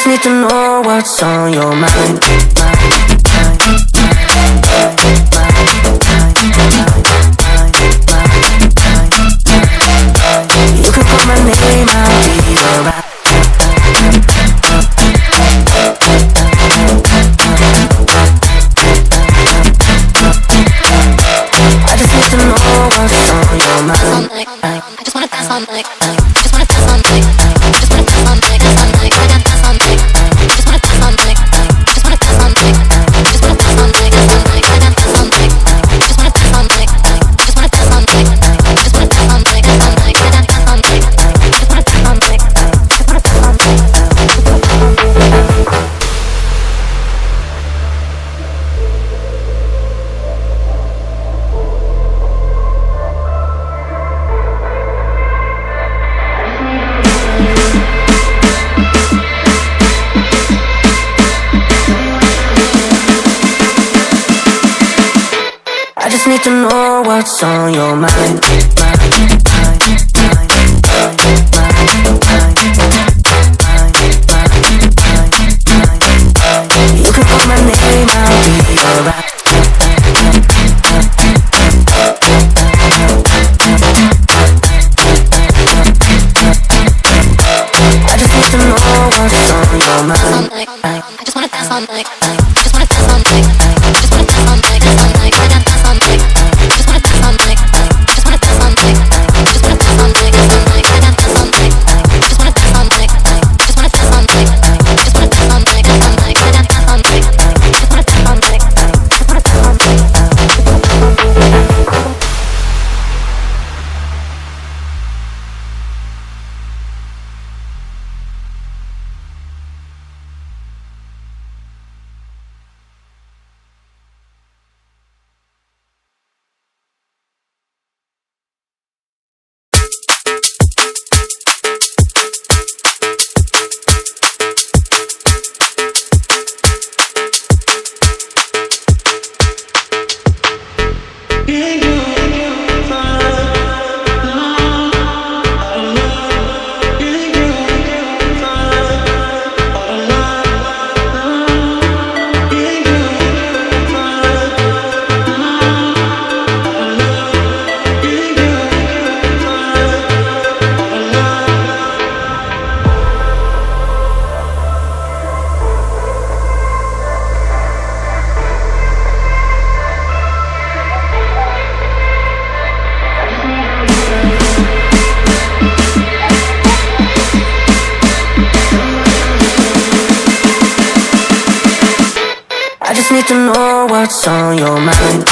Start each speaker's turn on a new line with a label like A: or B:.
A: just need to know what's on your mind. You can call my name, I'll be alright. I just need to know what's on your mind.
B: I just wanna dance all night. I just wanna dance all night. I just wanna dance all night. Dance all night. I got dance all night. I just wanna dance all night. I just wanna dance all night. I just wanna dance all night. Dance all night. I got dance all night. I just wanna dance all night. I just wanna dance all night. I just wanna dance all night. Dance all night. I got dance all night. I just wanna dance all night. I just wanna dance all night.
A: I just need to know what's on your mind. You can call my name, I'll be alright. I just need to know what's on your mind.
B: I just wanna dance all night. I just wanna dance all night. I just wanna dance all night. Dance all night. I got dance all night. I just wanna dance all night. I just wanna dance all night. I just wanna dance all night. Dance all night. I got dance all night. I just wanna dance all night. I just wanna dance all night. I just wanna dance all night. Dance all night. I got dance all night. I just wanna dance all night. I just wanna dance all night.
A: I just need to know what's on your mind.